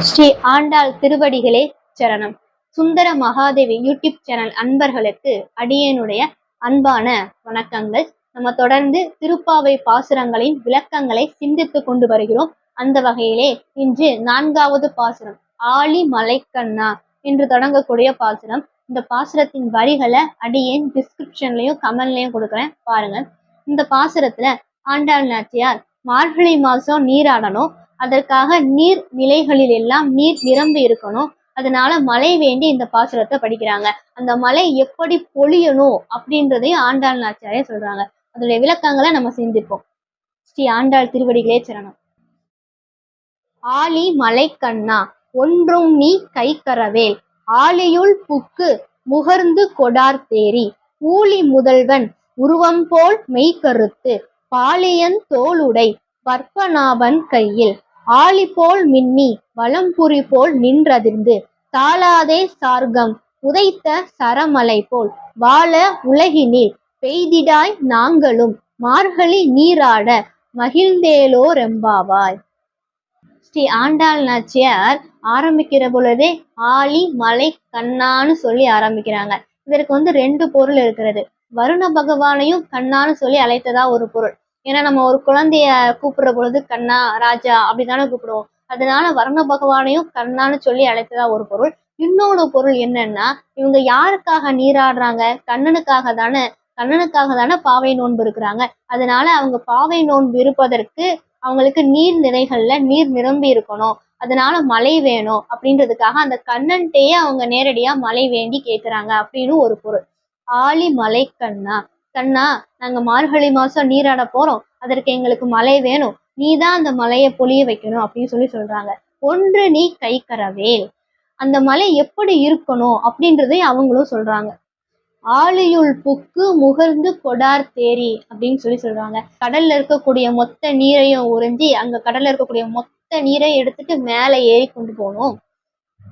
ஸ்ரீ ஆண்டாள் திருவடிகளே சரணம். சுந்தர Mahadevi YouTube channel அன்பர்களுக்கு அடியேனுடைய அன்பான வணக்கங்கள். நம்ம தொடர்ந்து திருப்பாவை பாசுரங்களின் விளக்கங்களை சிந்தித்து கொண்டு வருகிறோம். அந்த வகையிலே இன்று 4வது பாசுரம் ஆழி மலைக்கண்ணா என்று தொடங்கக்கூடிய பாசுரம். இந்த பாசுரத்தின் வரிகளை அடியேன் டிஸ்கிரிப்ஷன்லயும் கமெண்ட்லயும் கொடுக்குறேன், பாருங்க. இந்த பாசுரத்துல ஆண்டாள் நாச்சியார் மார்கழி மாசம் நீராடணும், அதற்காக நீர் நிலைகளில் எல்லாம் நீர் நிரம்பி இருக்கணும், அதனால மழை வேண்டி இந்த பாசுரத்தை படிக்கிறாங்க. அந்த மழை எப்படி பொழியணும் அப்படின்றதையும் ஆண்டாள் நாச்சியாரே சொல்றாங்க. அதோடைய விளக்கங்களை நம்ம சிந்திப்போம். ஸ்ரீ ஆண்டாள் திருவடிகளே சரணம். ஆழி மலைக்கண்ணா ஒன்றும் நீ கைக்கரவேல், ஆழியுள் புக்கு முகர்ந்து கொடார் தேரி, ஊழி முதல்வன் உருவம் போல் மெய்கருத்து, பாலியன் தோளுடை பற்பநாபன் கையில், ஆழி போல் மின்னி வலம்புரி போல் நின்றதிர்ந்து, தாளாதே சார்கம் உதைத்த சரமலை போல், வாழ உலகினில் பெய்திடாய் நாங்களும் மார்கழி நீராட மகிழ்ந்தேலோ ரெம்பாவாய். ஸ்ரீ ஆண்டாள் நாச்சியார் ஆரம்பிக்கிற பொழுதே ஆழி மலை கண்ணான்னு சொல்லி ஆரம்பிக்கிறாங்க. இதற்கு 2 பொருள் இருக்கிறது. வருண பகவானையும் கண்ணான்னு சொல்லி அழைத்ததா ஒரு பொருள். ஏன்னா நம்ம ஒரு குழந்தைய கூப்பிடுற பொழுது கண்ணா ராஜா அப்படித்தானே கூப்பிடுவோம். அதனால வருண பகவானையும் கண்ணான்னு சொல்லி அழைத்ததா ஒரு பொருள். இன்னொரு பொருள் என்னன்னா, இவங்க யாருக்காக நீராடுறாங்க? கண்ணனுக்காக தானே பாவை நோன்பு இருக்கிறாங்க. அதனால அவங்க பாவை நோன்பு இருப்பதற்கு அவங்களுக்கு நீர் நிலைகள்ல நீர் நிரம்பி இருக்கணும், அதனால மழை வேணும் அப்படின்றதுக்காக அந்த கண்ணன்ட்டையே அவங்க நேரடியா மழை வேண்டி கேட்கிறாங்க அப்படின்னு ஒரு பொருள். ஆழி மலை கண்ணா, கண்ணா நாங்க மார்கழி மாசம் நீராட போறோம், அதற்கு எங்களுக்கு மழை வேணும், நீதான் அந்த மலையை பொழிய வைக்கணும் அப்படின்னு சொல்றாங்க. ஒன்று நீ கைக்கரவேல், அந்த மலை எப்படி இருக்கணும் அப்படின்றதையும் அவங்களும் சொல்றாங்க. ஆழியுள் புக்கு முகர்ந்து கொடார் தேரி அப்படின்னு சொல்றாங்க. கடல்ல இருக்கக்கூடிய மொத்த நீரையும் உறிஞ்சி அங்க கடல்ல இருக்கக்கூடிய மொத்த நீரை எடுத்துட்டு மேல ஏறி கொண்டு போகணும்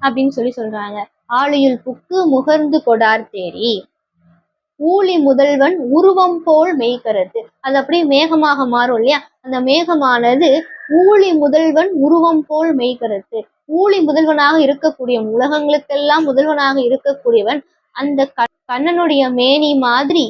அப்படின்னு சொல்றாங்க. ஆழியுள் புக்கு முகர்ந்து கொடார் தேரி, ஊழி முதல்வன் உருவம் போல் மெய்கருத்து, அது அப்படியே மேகமாக மாறும் இல்லையா, அந்த மேகமானது ஊழி முதல்வன் உருவம் போல் மெய்கருத்து, ஊழி முதல்வனாக இருக்கக்கூடிய உலகங்களுக்கெல்லாம் முதல்வனாக இருக்கக்கூடியவன் அந்த கண்ணனுடைய மேனி மாதிரி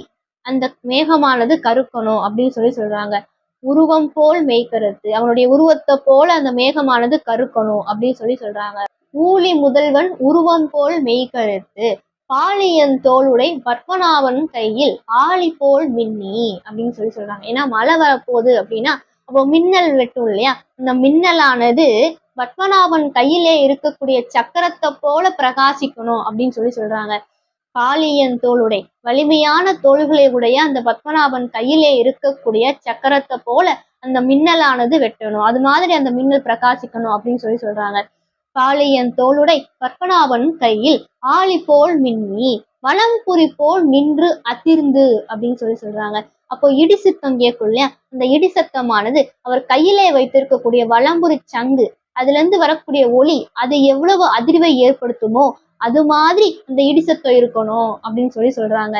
அந்த மேகமானது கருக்கணும் அப்படின்னு சொல்றாங்க. உருவம் போல் மெய்கருத்து, அவனுடைய உருவத்தை போல அந்த மேகமானது கருக்கணும் அப்படின்னு சொல்றாங்க. ஊழி முதல்வன் உருவம் போல் மெய்கருத்து, பாலியன் தோளுடை பற்பநாபன் கையில், ஆழி போல் மின்னி அப்படின்னு சொல்றாங்க. ஏன்னா மழை வரப்போகுது அப்படின்னா அப்போ மின்னல் வெட்டும் இல்லையா, அந்த மின்னலானது பத்மநாபன் கையிலே இருக்கக்கூடிய சக்கரத்தை போல பிரகாசிக்கணும் அப்படின்னு சொல்றாங்க. பாலியன் தோளுடை, வலிமையான தோள்களை உடைய அந்த பத்மநாபன் கையிலே இருக்கக்கூடிய சக்கரத்தை போல அந்த மின்னலானது வெட்டணும், அது மாதிரி அந்த மின்னல் பிரகாசிக்கணும் அப்படின்னு சொல்றாங்க. பாலியன் தோளுடை பற்பநாபன் கையில், ஆழி போல் மின்னி வலம்புரி போல் நின்று அதிர்ந்து அப்படின்னு சொல்றாங்க. அப்போ இடி சத்தம் கேட்கும் இல்லையா, அந்த இடி சத்தமானது அவர் கையிலே வைத்திருக்கக்கூடிய வலம்புரி சங்கு, அதுல இருந்து வரக்கூடிய ஒளி அது எவ்வளவு அதிர்வை ஏற்படுத்துமோ அது மாதிரி அந்த இடி சத்தம் இருக்கணும் அப்படின்னு சொல்றாங்க.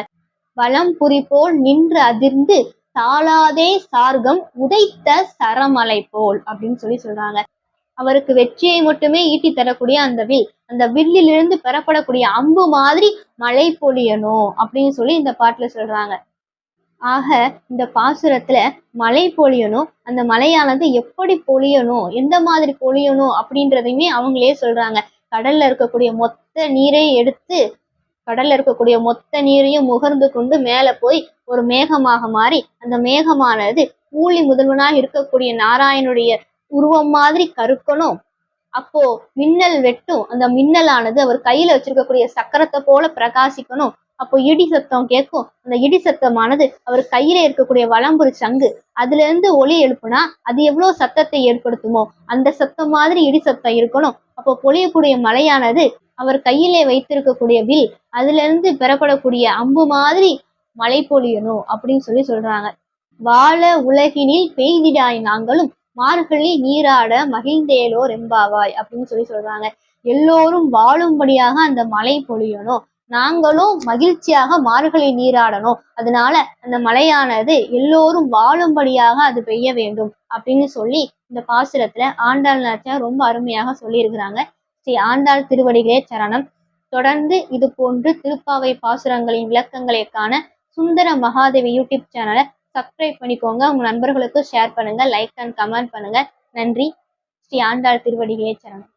வலம்புரி போல் நின்று அதிர்ந்து, தாளாதே சார்கம் உதைத்த சரமலை போல் அப்படின்னு சொல்றாங்க. அவருக்கு வெற்றியை மட்டுமே ஈட்டி தரக்கூடிய அந்த வில்லிலிருந்து பெறப்படக்கூடிய அம்பு மாதிரி மழை பொழியணும் அப்படின்னு இந்த பாட்டுல சொல்றாங்க. ஆக இந்த பாசுரத்துல மழை பொழியணும், அந்த மழையானது எப்படி பொழியணும், எந்த மாதிரி பொழியணும் அப்படின்றதையுமே அவங்களே சொல்றாங்க. கடல்ல இருக்கக்கூடிய மொத்த நீரையும் எடுத்து கடல்ல இருக்கக்கூடிய மொத்த நீரையும் முகர்ந்து கொண்டு மேல போய் ஒரு மேகமாக மாறி, அந்த மேகமானது ஊழி முதல்வனாக இருக்கக்கூடிய நாராயணுடைய உருவம் மாதிரி கருக்கணும். அப்போ மின்னல் வெட்டும், அந்த மின்னலானது அவர் கையில வச்சிருக்கக்கூடிய சக்கரத்தை போல பிரகாசிக்கணும். அப்போ இடி சத்தம் கேட்கும், அந்த இடி சத்தமானது அவர் கையில இருக்கக்கூடிய வலம்புரி சங்கு, அதுல இருந்து ஒளி எழுப்புனா அது எவ்வளவு சத்தத்தை ஏற்படுத்துமோ அந்த சத்தம் மாதிரி இடி சத்தம் இருக்கணும். அப்போ பொழியக்கூடிய மழையானது அவர் கையிலே வைத்திருக்கக்கூடிய வில், அதுல இருந்து பெறப்படக்கூடிய அம்பு மாதிரி மழை பொழியணும் அப்படின்னு சொல்றாங்க. வாழ உலகினில் பெய்திடாய் நாங்களும் மார்கழி நீராட மகிழ்ந்தேலோ ரெம்பாவாய் அப்படின்னு சொல்றாங்க. எல்லோரும் வாழும்படியாக அந்த மழை பொழியணும், நாங்களும் மகிழ்ச்சியாக மார்கழி நீராடணும். அதனால அந்த மழையானது எல்லோரும் வாழும்படியாக அது பெய்ய வேண்டும் அப்படின்னு சொல்லி இந்த பாசுரத்துல ஆண்டாள் நாச்சியார் ரொம்ப அருமையாக சொல்லியிருக்கிறாங்க. ஸ்ரீ ஆண்டாள் திருவடிகளே சரணம். தொடர்ந்து இது போன்று திருப்பாவை பாசுரங்களின் விளக்கங்களை காண சுந்தர மகாதேவி யூடியூப் சேனலை சப்ஸ்கிரைப் பண்ணிக்கோங்க. உங்க நண்பர்களுக்கு ஷேர் பண்ணுங்க, லைக் அண்ட் கமெண்ட் பண்ணுங்க. நன்றி. ஸ்ரீ ஆண்டாள் திருவடிகளே சரணம்.